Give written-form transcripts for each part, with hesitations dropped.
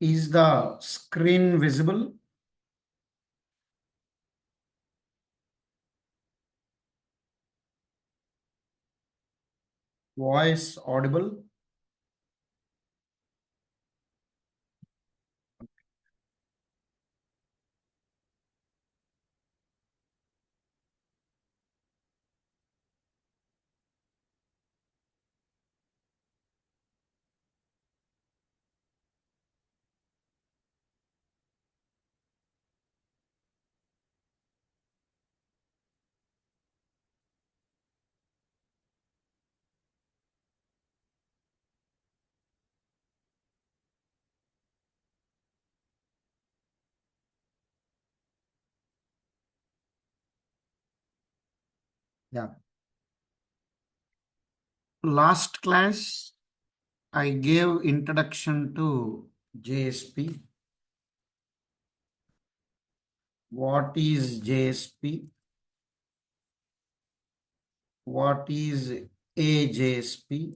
Is the screen visible? Voice audible? Yeah. Last class, I gave introduction to JSP. What is JSP? What is a JSP?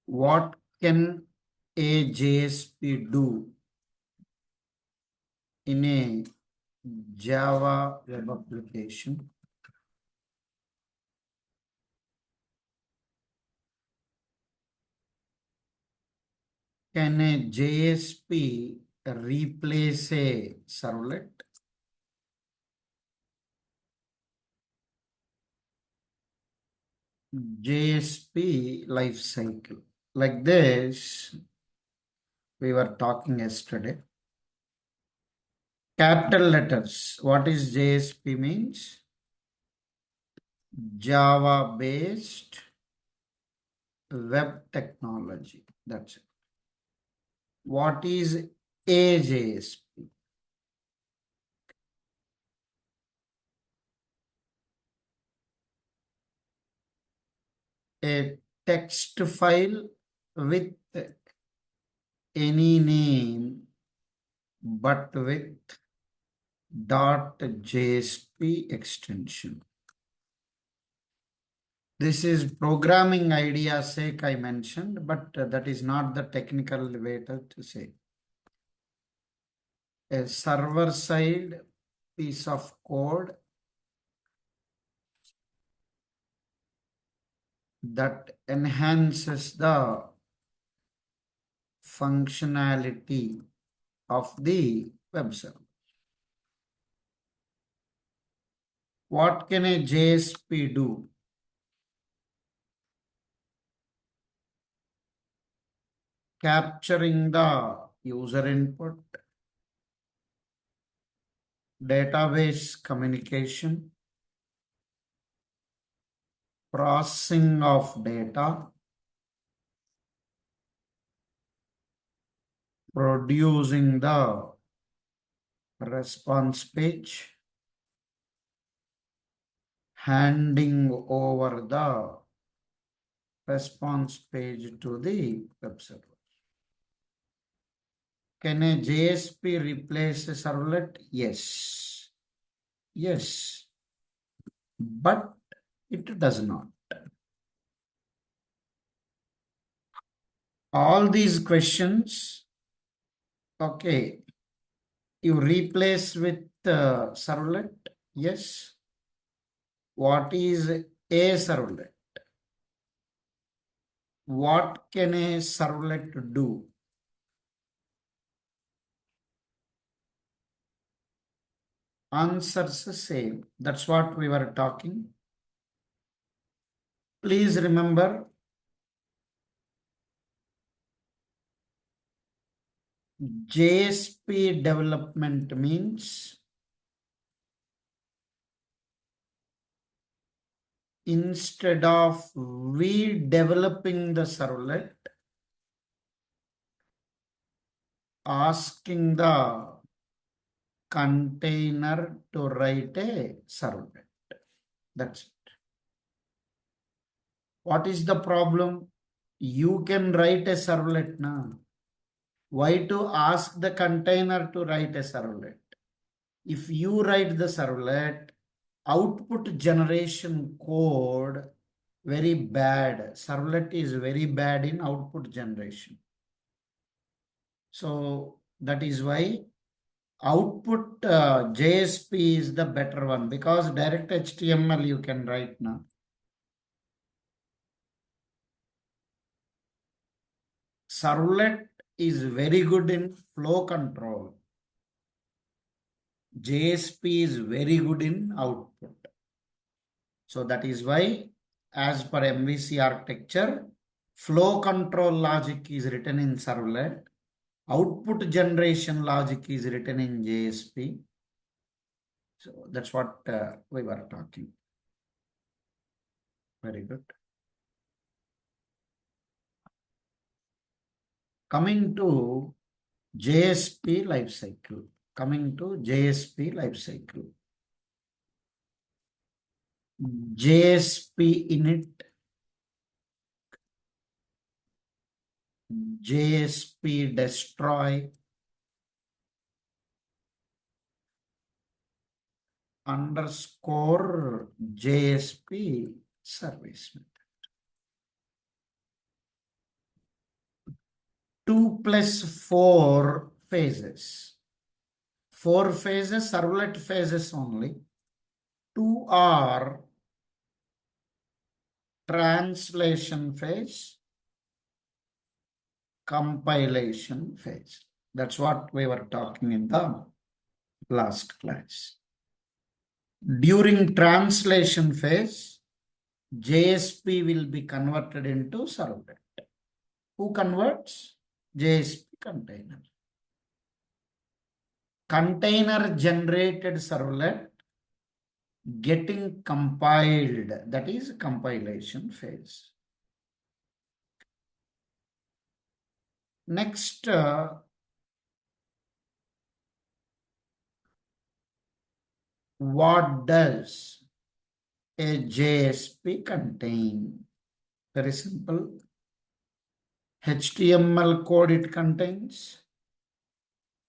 What can a JSP do in a Java web application? Can a JSP replace a servlet? JSP life cycle. Like this, we were talking yesterday. Capital letters. What is JSP means? Java based web technology. That's it. What is a JSP? A text file with any name but with .jsp extension. This is programming idea sake I mentioned, but that is not the technical way to say. A server side piece of code that enhances the functionality of the web server. What can a JSP do? Capturing the user input, database communication, processing of data, producing the response page, handing over the response page to the web server. Can a JSP replace a servlet? Yes. Yes. But it does not. All these questions, okay, you replace with servlet? Yes. What is a servlet? What can a servlet do? Answers the same. That's what we were talking. Please remember, JSP development means instead of we developing the servlet, asking the container to write a servlet. That's it. What is the problem? You can write a servlet now. Why to ask the container to write a servlet? If you write the servlet, output generation code very bad. Servlet is very bad in output generation. So that is why output JSP is the better one, because direct HTML you can write now. Servlet is very good in flow control. JSP is very good in output. So that is why, as per MVC architecture, flow control logic is written in servlet. Output generation logic is written in JSP. So that's what we were talking. Very good. Coming to JSP lifecycle. Coming to JSP lifecycle. JSP init, JSP destroy, underscore JSP service. 2 plus 4 phases. 4 phases, servlet phases only. 2 are translation phase, compilation phase. That's what we were talking in the last class. During translation phase, JSP will be converted into servlet. Who converts? JSP container. Container generated servlet getting compiled, that is compilation phase. Next, what does a JSP contain? Very simple. HTML code it contains,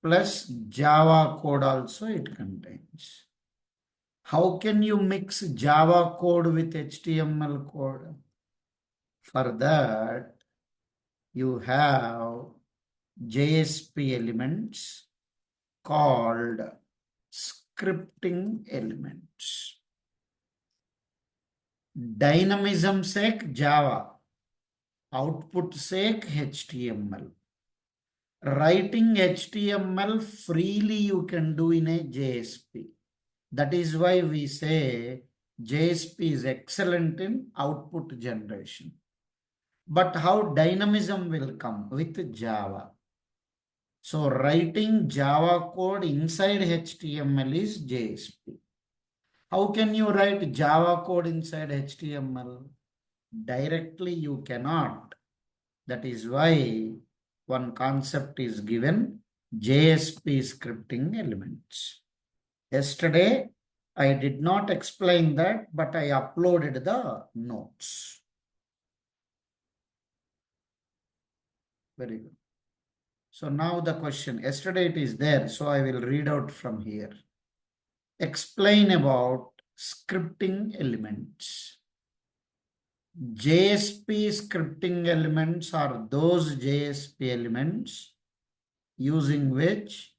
plus Java code also it contains. How can you mix Java code with HTML code? For that, you have JSP elements called scripting elements. Dynamism sake Java, output sake HTML. Writing HTML freely you can do in a JSP. That is why we say JSP is excellent in output generation. But how dynamism will come? With Java. So writing Java code inside HTML is JSP. How can you write Java code inside HTML? Directly you cannot. That is why one concept is given, JSP scripting elements. Yesterday, I did not explain that, but I uploaded the notes. Very good. So now the question, yesterday it is there, so I will read out from here. Explain about scripting elements. JSP scripting elements are those JSP elements using which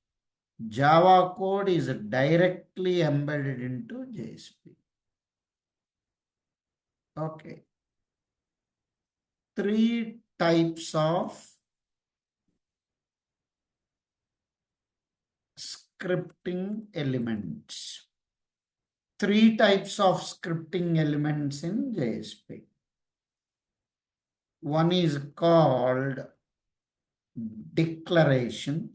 Java code is directly embedded into JSP. Okay. 3 types of scripting elements. 3 types of scripting elements in JSP. One is called declaration.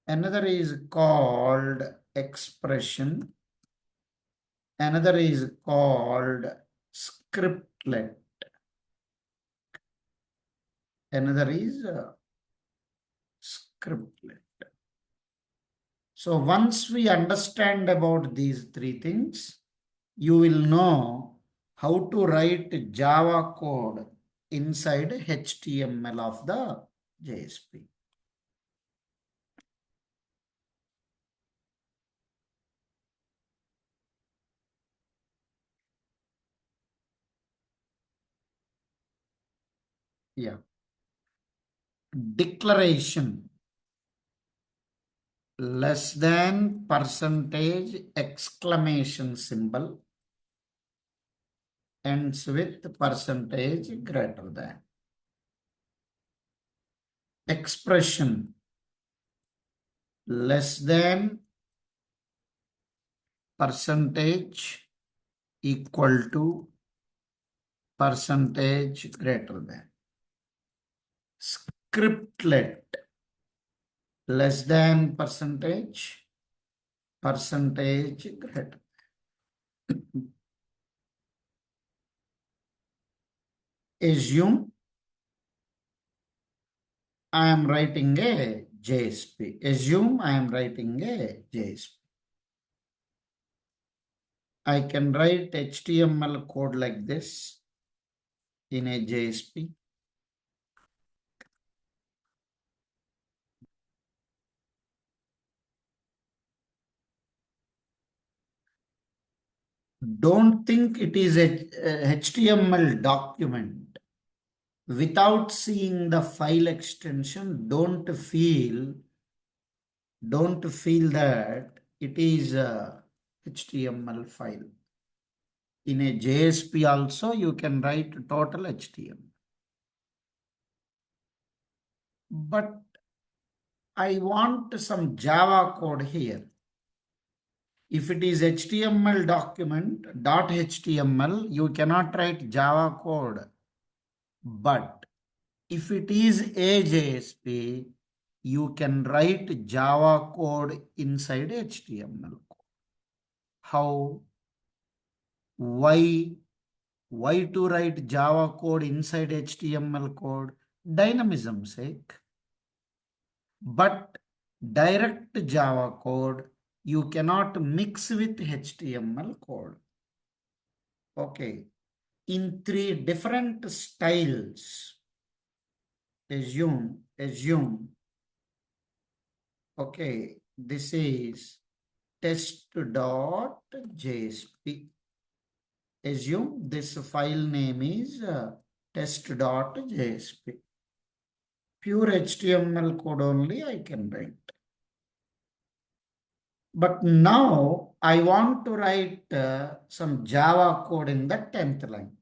Another is called expression. Another is called scriptlet. Another is scriptlet. So once we understand about these 3 things, you will know how to write Java code inside HTML of the JSP. Yeah. declaration less than percentage exclamation symbol ends with percentage greater than. Expression less than percentage equal to percentage greater than. Scriptlet less than percentage greater. Assume I am writing a JSP. Assume I am writing a JSP. I can write HTML code like this in a JSP. Don't think it is a HTML document. Without seeing the file extension, don't feel that it is a HTML file. In a JSP also, you can write total HTML. But I want some Java code here. If it is HTML document, .html, you cannot write Java code. But if it is a JSP, you can write Java code inside HTML code. How? Why to write Java code inside HTML code? Dynamism sake. But direct Java code, you cannot mix with HTML code. Okay. In three different styles. Assume. Okay. This is test.jsp. Assume this file name is test.jsp. Pure HTML code only I can write. But now I want to write some Java code in the 10th line.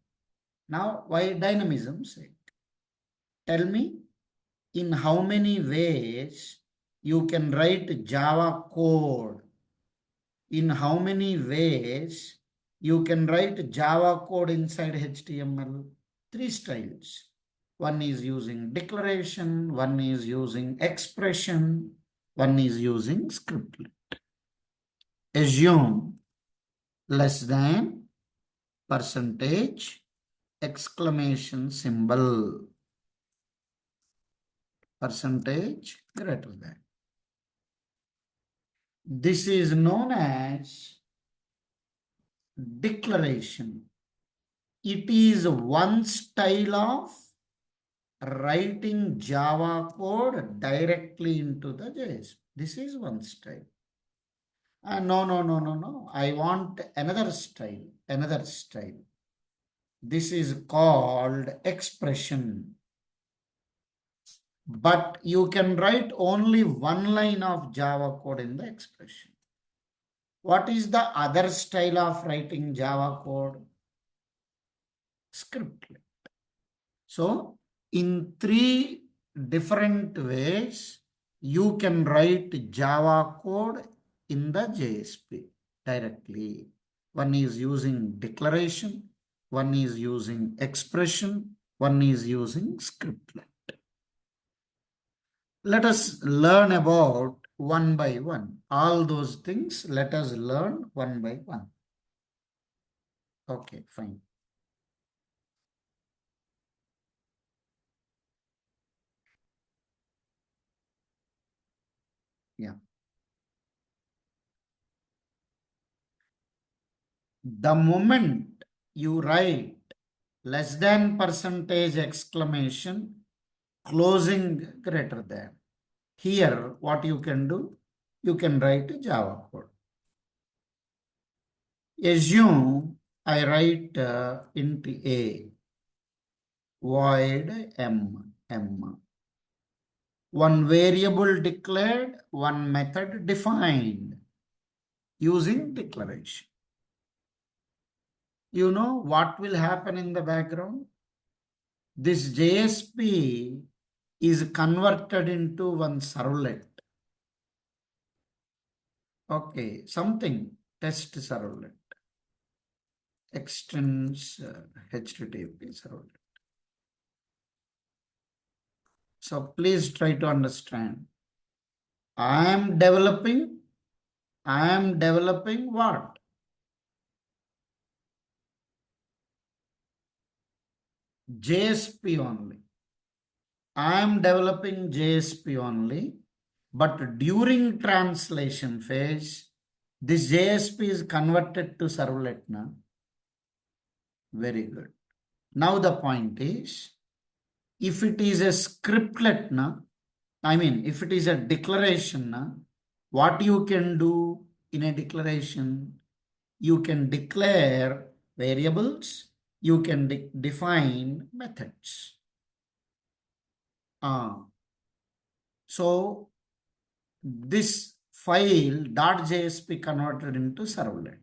Now, why dynamism sake? Tell me in how many ways you can write Java code. In how many ways you can write Java code inside HTML? Three styles. One is using declaration, one is using expression, one is using scriptlet. Assume less than percentage exclamation symbol percentage greater than. This is known as declaration. It is one style of writing Java code directly into the JSP. This is one style. No. I want another style. This is called expression. But you can write only one line of Java code in the expression. What is the other style of writing Java code? Scriptlet. So, in three different ways, you can write Java code in the JSP directly. One is using declaration, one is using expression, one is using scriptlet. Let us learn about one by one. All those things, let us learn one by one. Okay, fine. Yeah. The moment you write less than percentage exclamation, closing greater than. Here, what you can do? You can write Java code. Assume I write int a void m. one variable declared, one method defined using declaration. You know what will happen in the background? This JSP is converted into one servlet. Okay, something test servlet extends HTTP servlet. So please try to understand. I am developing what? JSP only. I am developing JSP only, but during translation phase, this JSP is converted to servlet now. Very good. Now the point is, if it is a scriptlet now, if it is a declaration now, what you can do in a declaration? You can declare variables, you can define methods. So this file .jsp converted into servlet.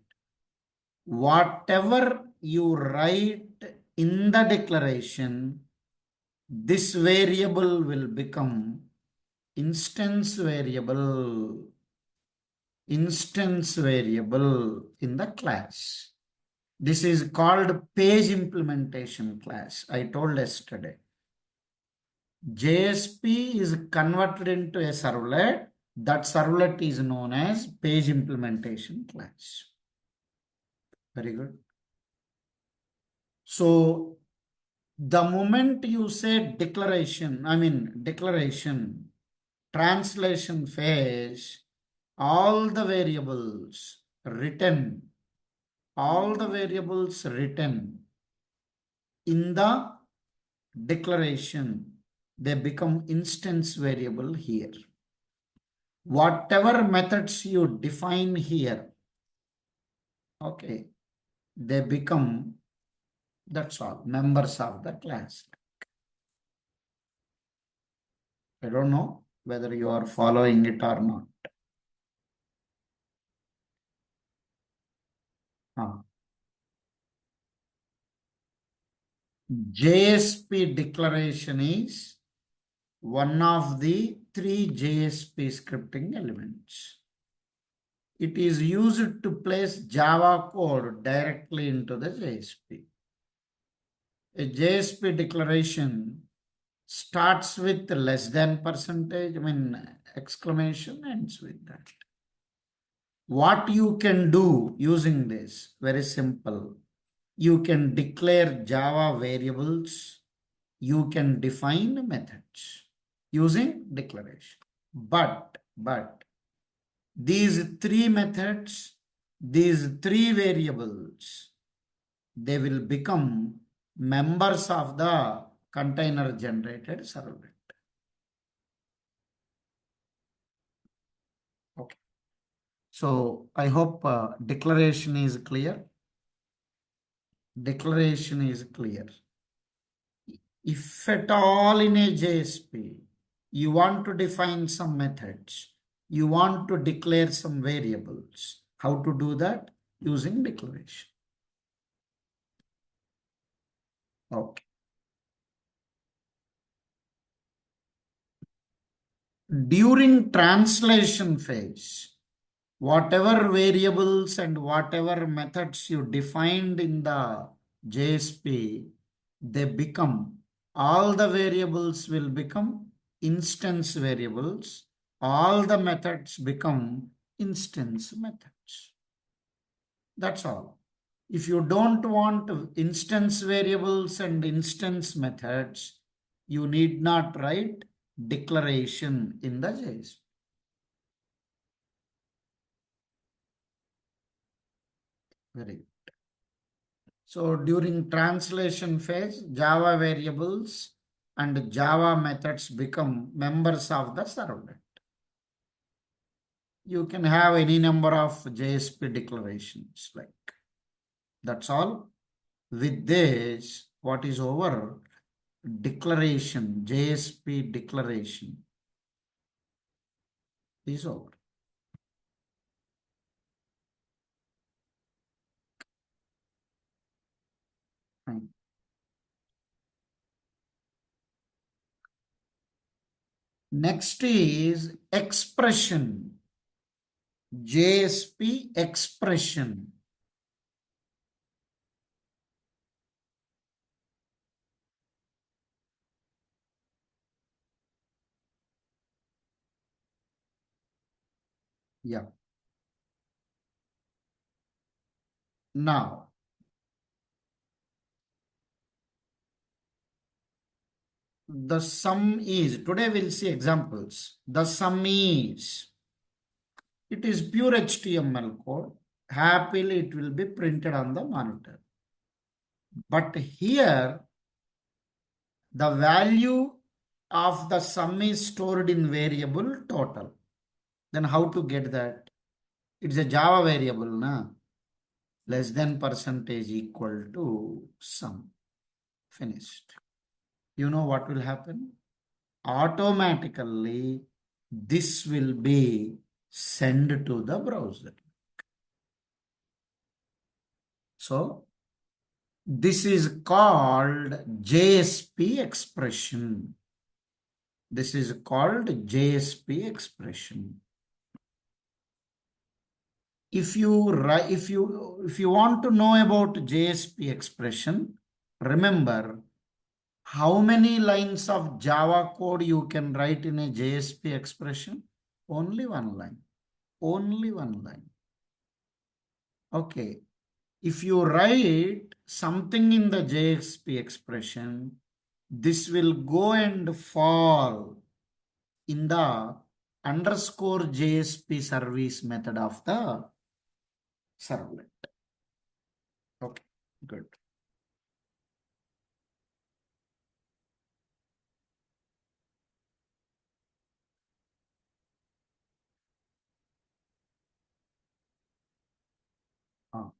Whatever you write in the declaration, this variable will become instance variable in the class. This is called page implementation class. I told yesterday. JSP is converted into a servlet. That servlet is known as page implementation class. Very good. So the moment you say declaration, translation phase, all the variables written in the declaration, they become instance variable here. Whatever methods you define here, okay, they become, that's all, members of the class. I don't know whether you are following it or not. JSP declaration is one of the three JSP scripting elements. It is used to place Java code directly into the JSP. A JSP declaration starts with less than percentage, exclamation, ends with that. What you can do using this, very simple. You can declare Java variables. You can define methods using declaration. But these three methods, these three variables, they will become members of the container generated servlet. Okay. So I hope declaration is clear. Declaration is clear. If at all in a JSP, you want to define some methods, you want to declare some variables, how to do that? Using declaration. Okay. During translation phase, whatever variables and whatever methods you defined in the JSP, they become, all the variables will become instance variables. All the methods become instance methods. That's all. If you don't want instance variables and instance methods, you need not write declaration in the JSP. Very good. So during translation phase, Java variables and Java methods become members of the servlet. You can have any number of JSP declarations like. That's all. With this, what is over? Declaration, JSP declaration. is over. Fine. Next is expression. JSP expression. Yeah. Now, the sum is, today we'll see examples. The sum is, it is pure HTML code. Happily, it will be printed on the monitor. But here, the value of the sum is stored in variable total. Then how to get that? It's a Java variable, na? Less than percentage equal to sum. Finished. You know what will happen? Automatically, this will be sent to the browser. So, this is called JSP expression. This is called JSP expression. If you want to know about JSP expression, remember how many lines of Java code you can write in a JSP expression? Only one line. Only one line. Okay. If you write something in the JSP expression, this will go and fall in the underscore JSP service method of the servlet. Okay, good. Ah.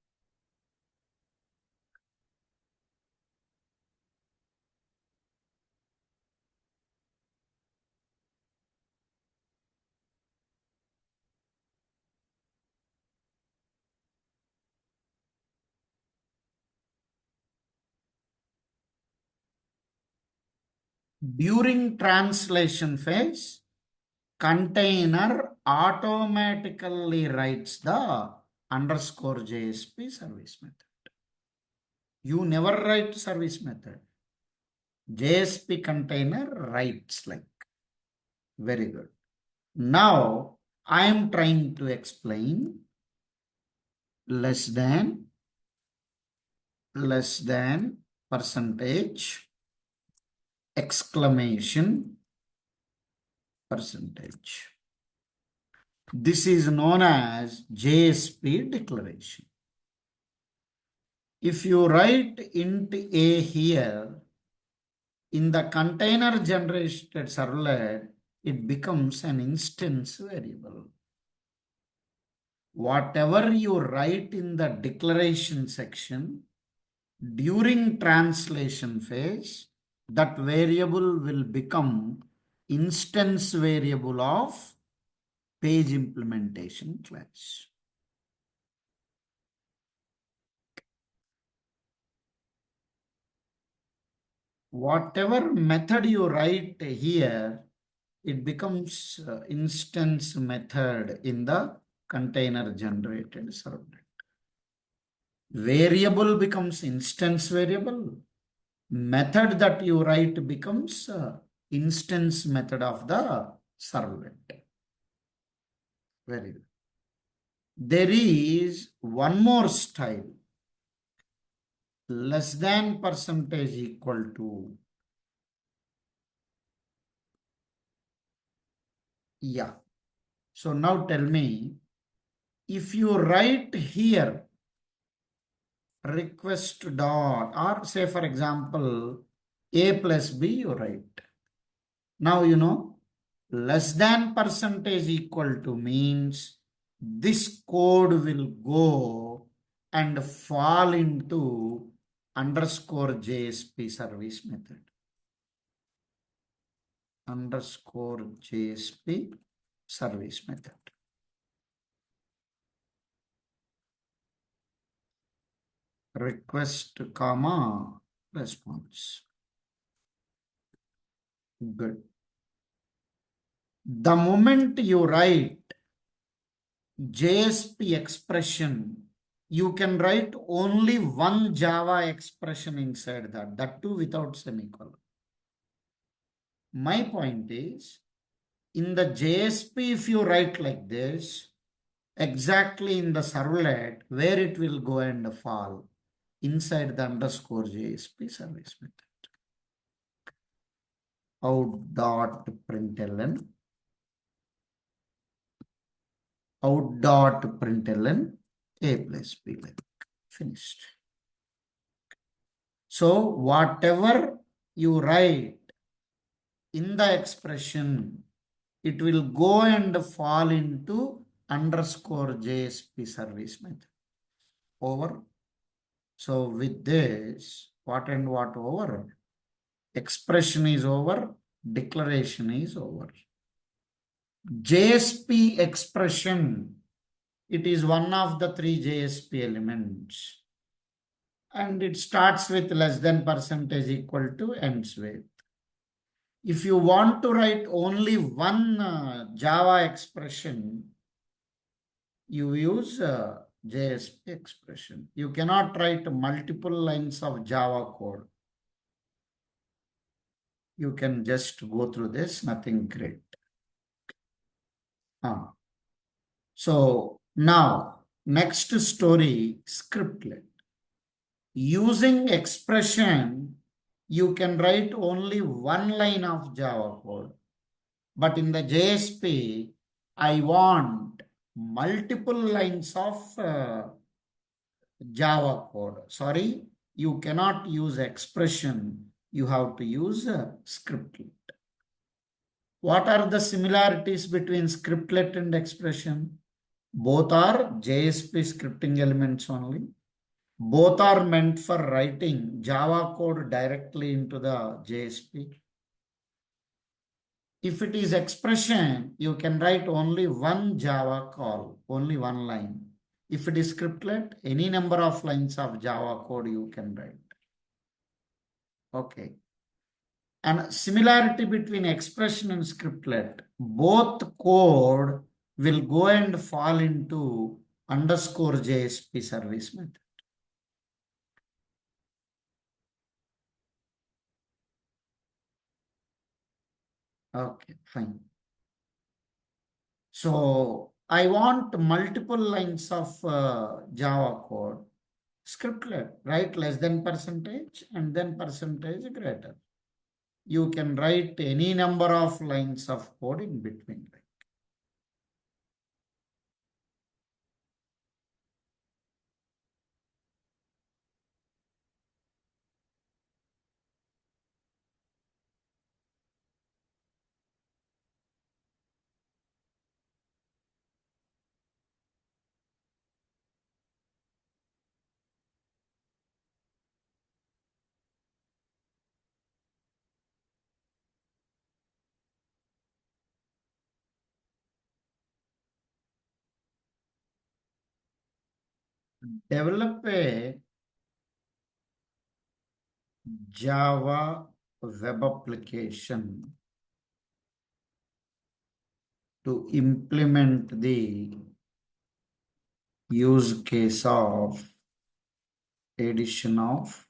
During translation phase, container automatically writes the underscore JSP service method. You never write service method. JSP container writes like. Very good. Now, I am trying to explain less than percentage, exclamation, percentage. This is known as JSP declaration. If you write int a here, in the container generated servlet, it becomes an instance variable. Whatever you write in the declaration section, during translation phase, that variable will become instance variable of page implementation class. Whatever method you write here, it becomes instance method in the container generated servlet. Variable becomes instance variable. Method that you write becomes instance method of the servlet. Very good. There is one more style. Less than percentage equal to. Yeah. So now tell me, if you write here request dot, or say for example, a plus b you write. Now you know, less than percentage equal to means this code will go and fall into underscore JSP service method. Underscore JSP service method. Request, comma, response. Good. The moment you write JSP expression, you can write only one Java expression inside that too without semicolon. My point is, in the JSP, if you write like this, exactly in the servlet, where it will go and fall? Inside the underscore JSP service method. Out.println, out.println, A plus B, like finished. So whatever you write in the expression, it will go and fall into underscore JSP service method. Over. So with this, what and what over? Expression is over, declaration is over. JSP expression, it is one of the three JSP elements. And it starts with less than percentage equal to ends with. If you want to write only one Java expression, you use JSP expression. You cannot write multiple lines of Java code. You can just go through this, nothing great. So now, next story, scriptlet. Using expression, you can write only one line of Java code. But in the JSP, I want multiple lines of Java code. Sorry, you cannot use expression. You have to use scriptlet. What are the similarities between scriptlet and expression? Both are JSP scripting elements only. Both are meant for writing Java code directly into the JSP. If it is expression, you can write only one Java call, only one line. If it is scriptlet, any number of lines of Java code you can write. Okay. And similarity between expression and scriptlet, both code will go and fall into underscore JSP service method. Okay, fine. So I want multiple lines of Java code. Scriptlet, write less than percentage and then percentage greater. You can write any number of lines of code in between. Develop a Java web application to implement the use case of addition of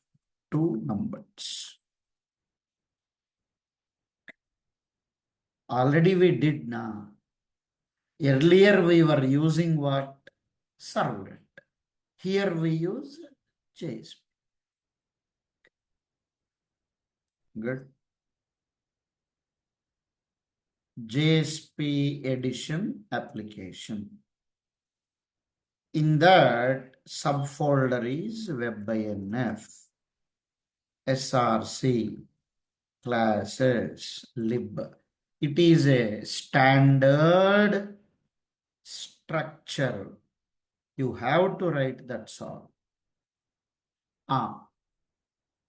two numbers. Already we did now. Earlier we were using what? Servlet. Here we use JSP. Good. JSP addition application. In that subfolder is web.inf, src, classes, lib. It is a standard structure. You have to write, that's all.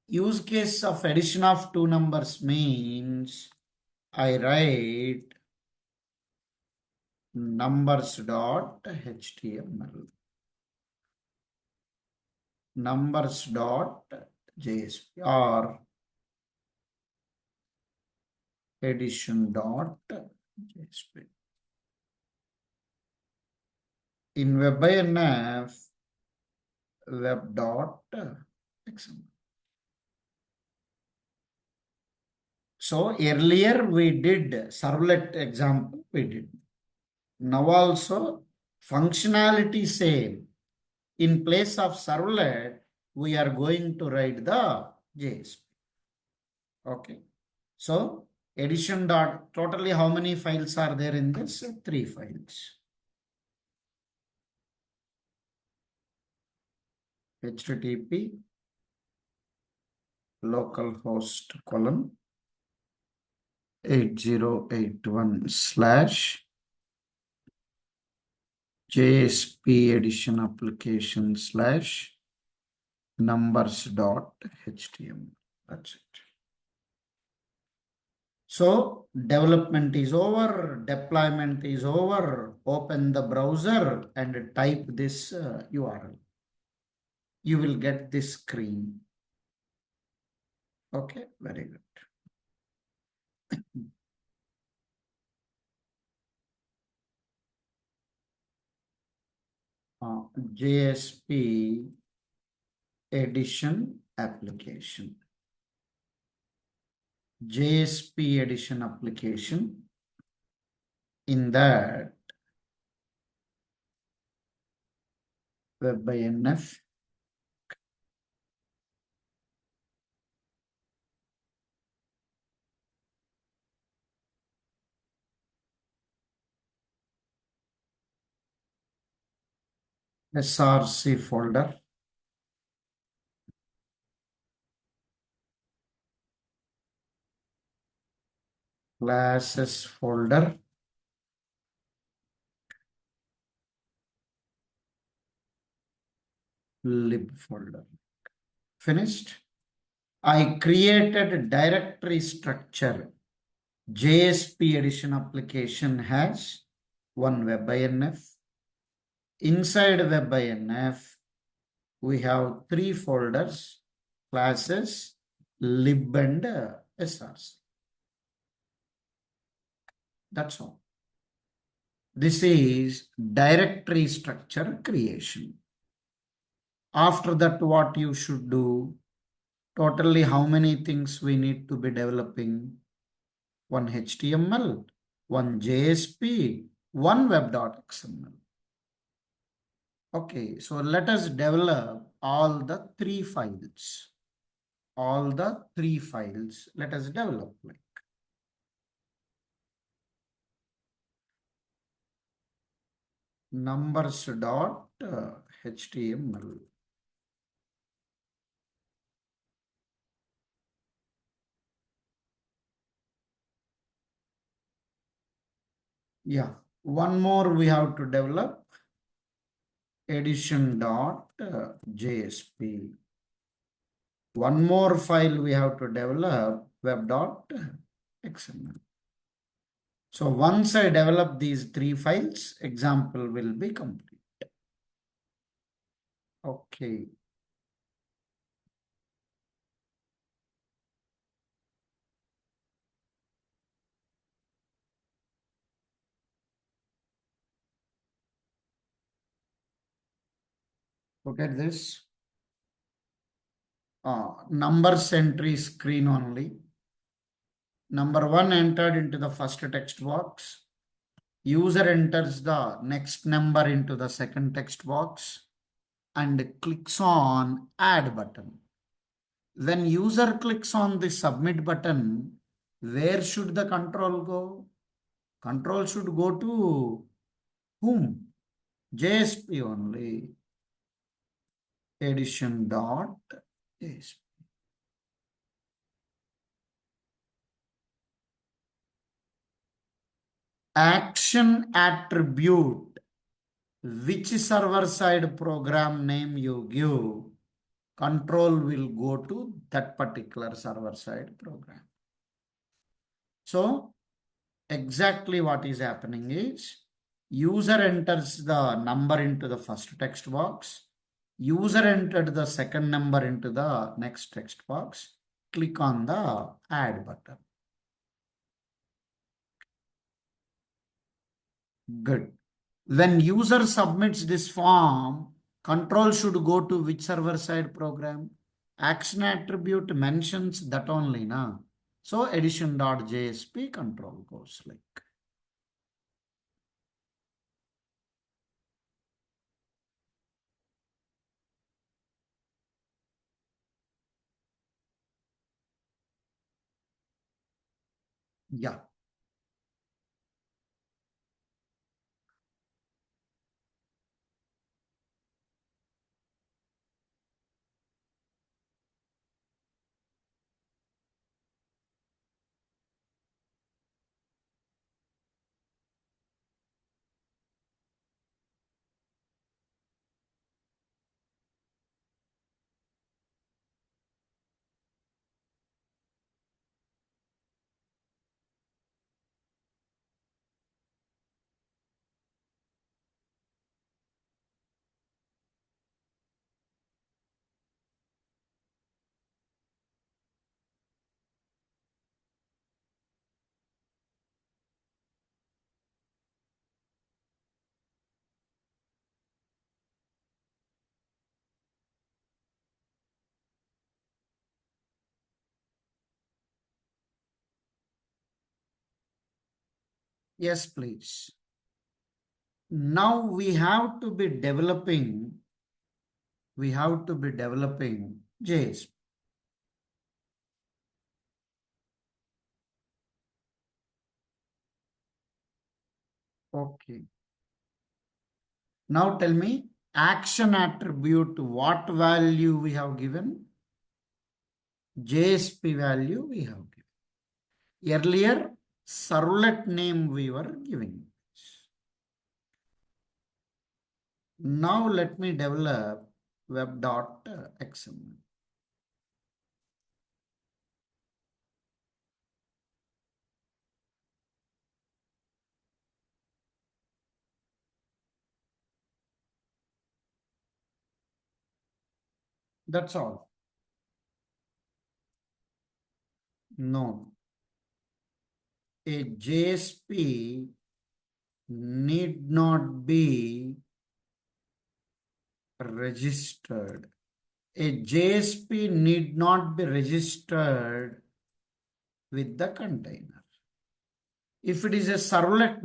Use case of addition of two numbers means I write numbers dot html, numbers dot JSP, or edition dot JSP. In WebINF, web dot XML. So earlier we did servlet example, we did. Now also functionality same. In place of servlet, we are going to write the JSP. Okay. So edition dot, totally how many files are there in this? 3 files. HTTP localhost colon 8081 slash JSP edition application slash numbers dot html. That's it. So development is over, deployment is over. Open the browser and type this URL. You will get this screen. Okay, very good. JSP edition application. JSP edition application. In that, WebINF SRC folder, classes folder, lib folder. Finished? I created a directory structure. JSP edition application has one WebINF. Inside WebINF, we have 3 folders, classes, lib and SRC. That's all. This is directory structure creation. After that, what you should do? Totally how many things we need to be developing? One HTML, one JSP, one web.xml. Okay, so let us develop all the 3 files. All the 3 files, let us develop like. Numbers dot HTML. Yeah, one more we have to develop, edition dot JSP. One more file we have to develop, web.xml. So once I develop these 3 files, example will be complete. Okay. Look at this. Numbers entry screen only. Number 1 entered into the first text box. User enters the next number into the second text box and clicks on add button. When user clicks on the submit button, where should the control go? Control should go to whom? JSP only. Edition dot JSP. Action attribute. Which server side program name you give, control will go to that particular server side program. So exactly what is happening is User enters the number into the first text box. User entered the second number into the next text box. Click on the add button. Good. When user submits this form, control should go to which server side program? Action attribute mentions that only, na? So edition.jsp control goes like. Yeah. Yes, please. Now we have to be developing JSP. Okay. Now tell me, action attribute, what value we have given? JSP value we have given. Earlier, servlet name we were giving. Now let me develop web.xml. That's all. No. A JSP need not be registered. A JSP need not be registered with the container. If it is a servlet,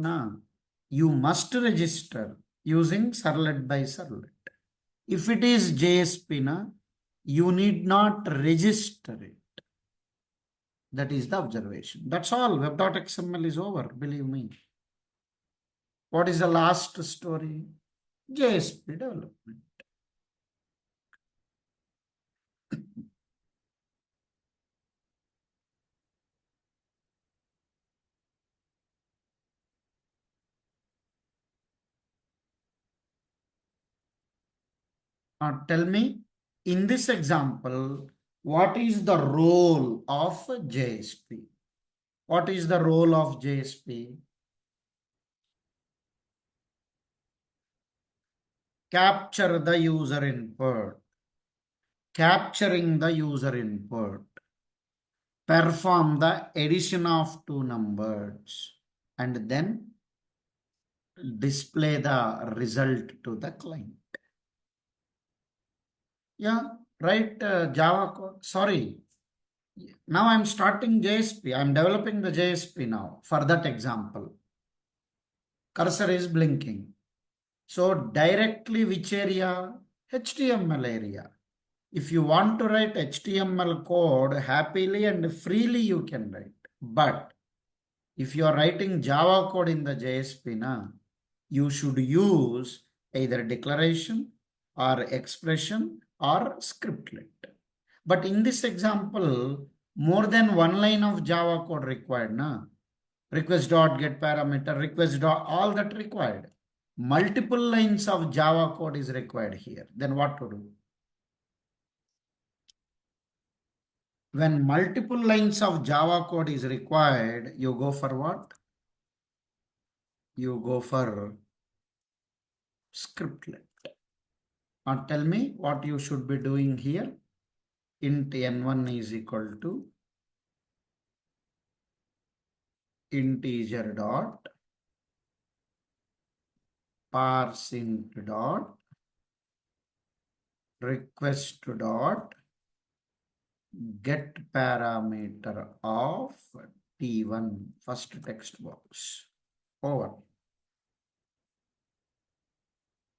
you must register using servlet by servlet. If it is JSP, you need not register it. That is the observation. That's all. Web.xml is over, believe me. What is the last story? JSP development. Now tell me, in this example, what is the role of JSP? What is the role of JSP? Capture the user input. Capturing the user input. Perform the addition of two numbers. And then display the result to the client. Yeah, write Java code. Sorry. Now I'm starting JSP. I'm developing the JSP now for that example. Cursor is blinking. So directly which area? HTML area. If you want to write HTML code happily and freely, you can write. But if you are writing Java code in the JSP, you should use either declaration or expression or scriptlet. But in this example, more than one line of Java code required, request dot get parameter, request dot, all that required. Multiple lines of Java code is required here. Then what to do? When multiple lines of Java code is required, you go for what? You go for scriptlet. Now tell me what you should be doing here. Int n1 is equal to integer dot parseInt dot request dot get parameter of t1 first text box over.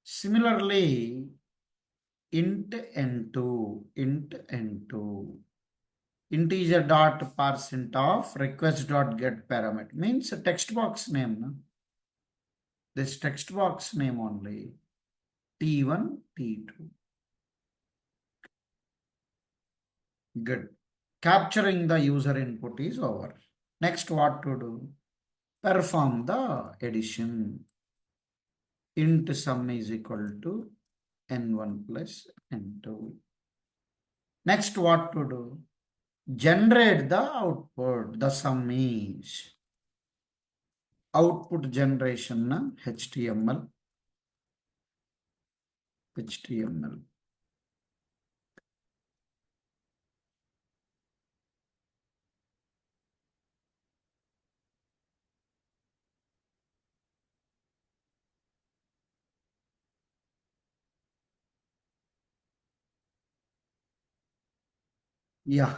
Similarly, int n2 integer dot parseInt of request dot get parameter means a text box name. No? This text box name only t1 t2. Good. Capturing the user input is over. Next, what to do? Perform the addition. Int sum is equal to n1 plus n2. Next, what to do? Generate the output. The sum is output generation HTML. Yeah.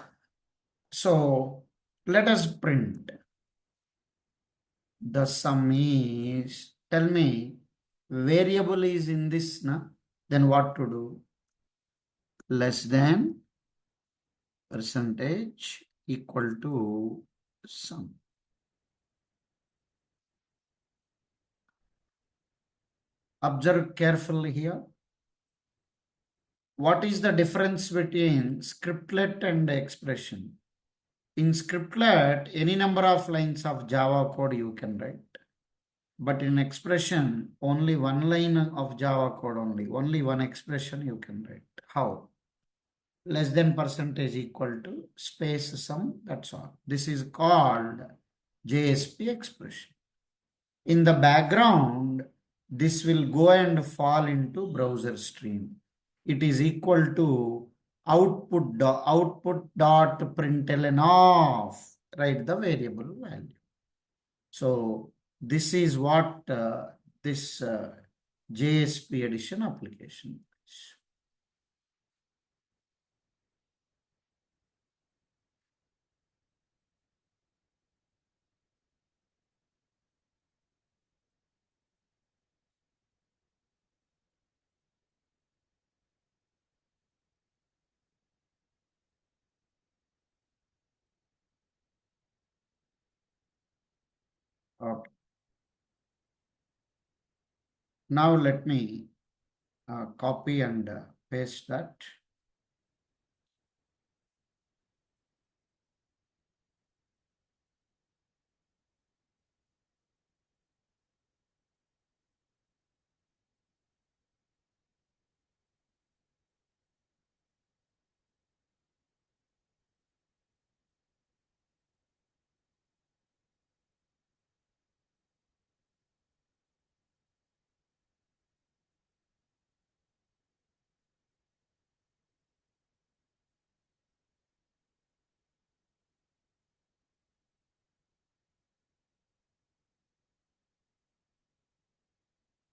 So let us print. The sum is, tell me, variable is in this, na? Then what to do? Less than percentage equal to sum. Observe carefully here. What is the difference between scriptlet and expression? In scriptlet, any number of lines of Java code you can write. But in expression, only one line of Java code only one expression you can write. How? Less than percentage equal to space sum, that's all. This is called JSP expression. In the background, this will go and fall into browser stream. It is equal to output dot println of, write the variable value. So this is what this JSP addition application is. Okay. Now let me copy and paste that.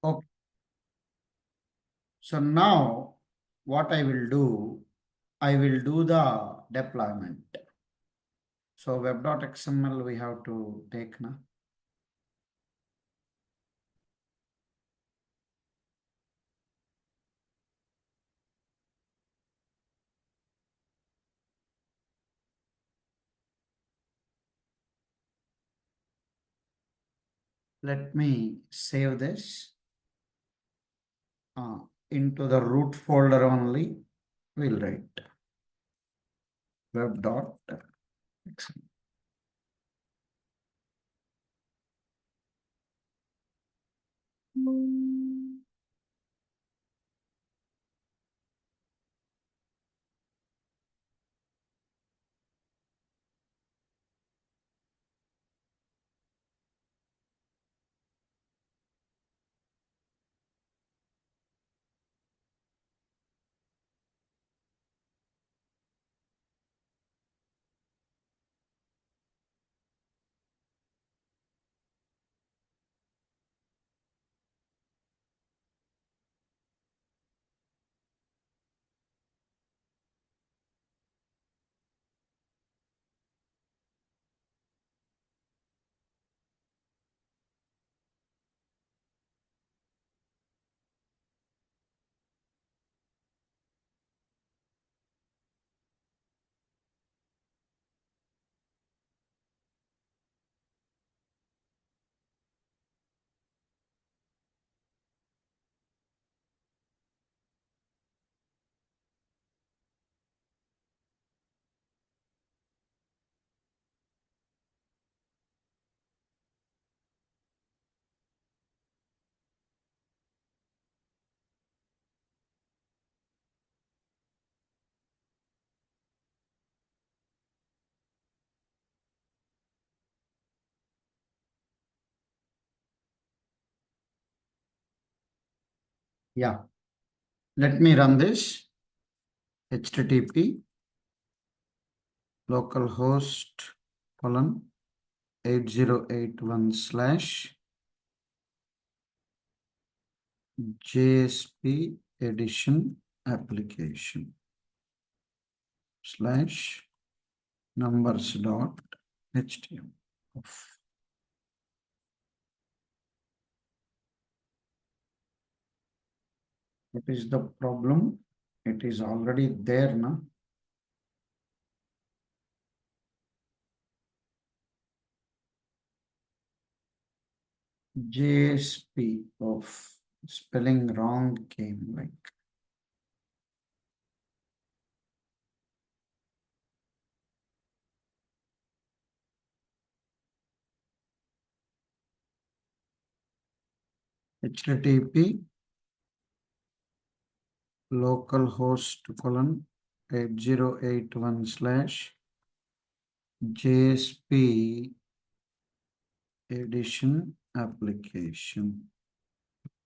Okay. So now what I will do the deployment. So web.xml we have to take now. Let me save this into the root folder only. We'll write web.xml. Yeah. Let me run this. HTTP localhost colon 8081 slash JSP edition application slash numbers dot html. What is the problem? It is already there now. JSP of spelling wrong came like HTTP localhost colon 8081 slash JSP edition application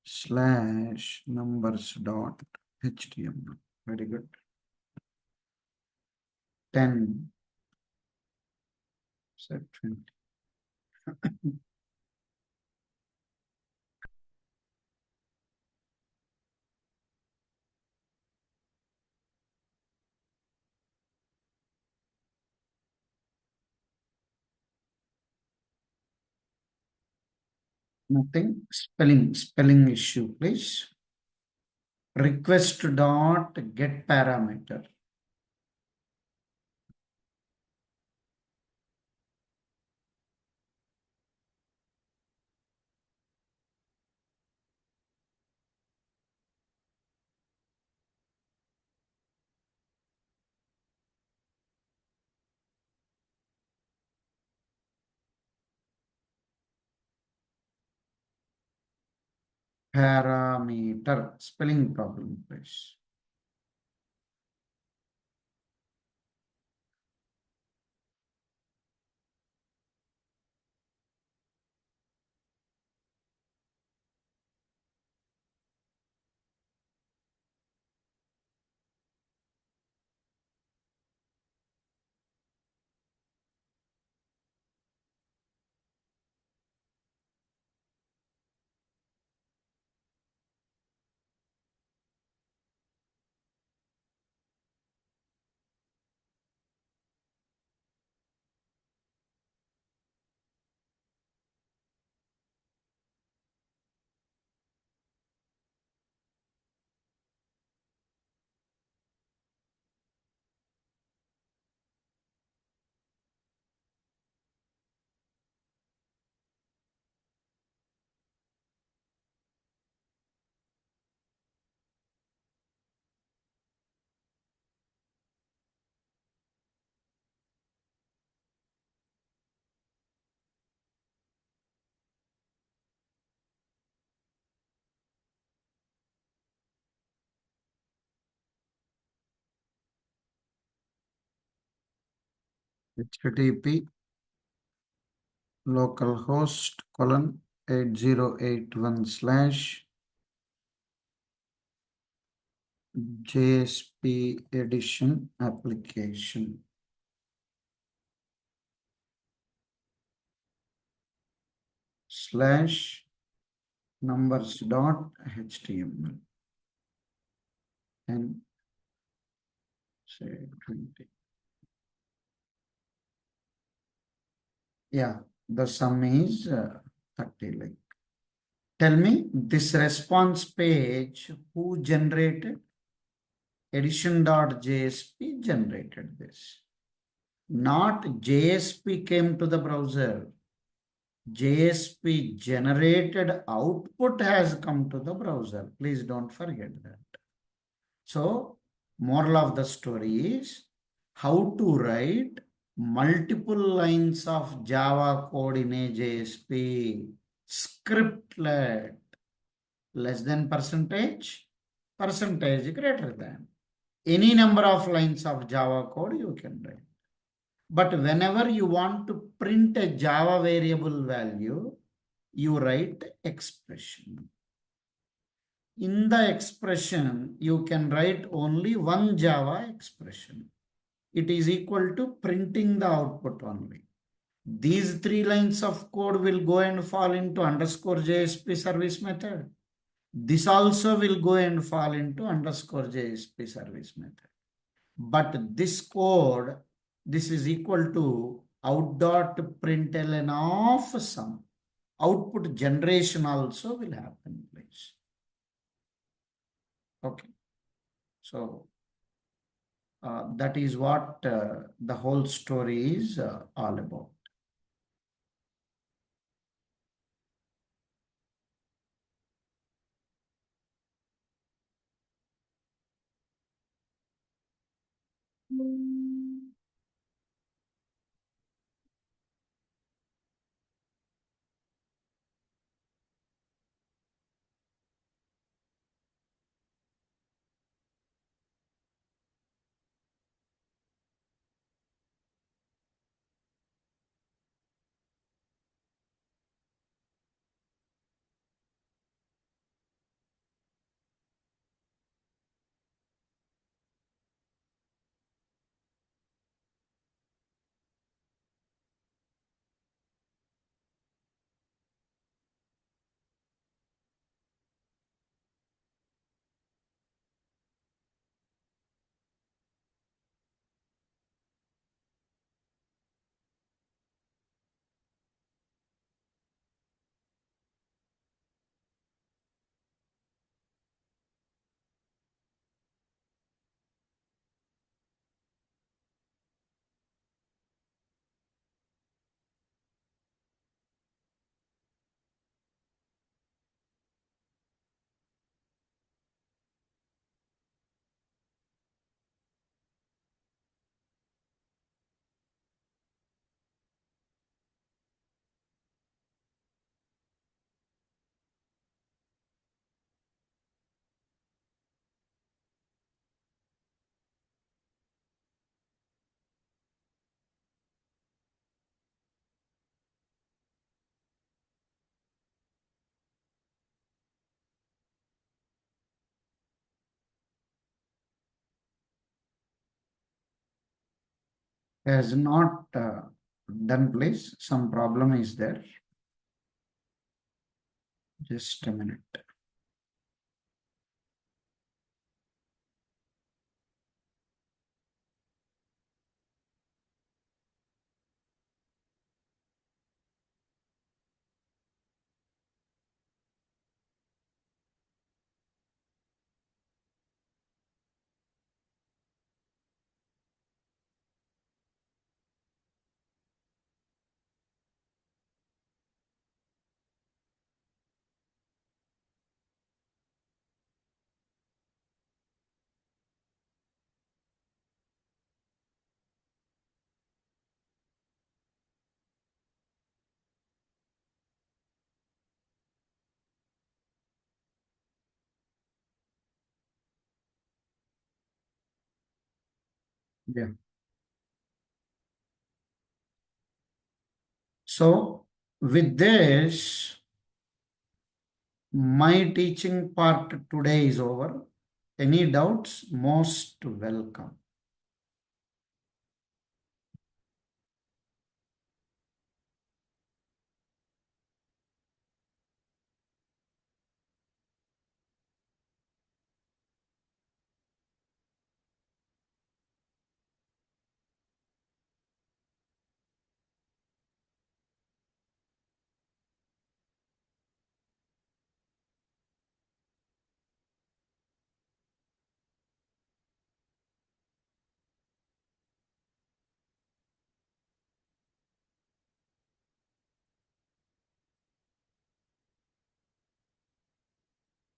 slash numbers dot html. Very good. 10 set 20. Nothing. Spelling issue, please. Request dot get parameter. Parameter. Spelling problem, please. HTTP localhost colon 8081 slash JSP edition application slash numbers dot html and say 20. Yeah, the sum is 30. Like, tell me this response page who generated? Edition.jsp generated this. Not JSP came to the browser. JSP generated output has come to the browser. Please don't forget that. So, moral of the story is how to write multiple lines of Java code in a JSP. Scriptlet less than percentage greater than. Any number of lines of Java code you can write. But whenever you want to print a Java variable value, you write expression. In the expression, you can write only one Java expression. It is equal to printing the output only. These three lines of code will go and fall into underscore JSP service method. This also will go and fall into underscore JSP service method. But this code, this is equal to out dot println of sum. Output generation also will happen, please. Okay. So that is what the whole story is all about. Has not done, please. Some problem is there. Just a minute. Yeah. So with this, my teaching part today is over. Any doubts? Most welcome.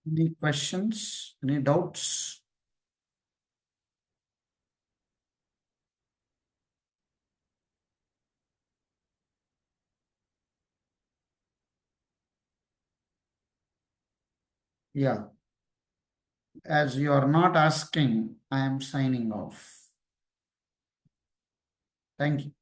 Any questions? Any doubts? Yeah. As you are not asking, I am signing off. Thank you.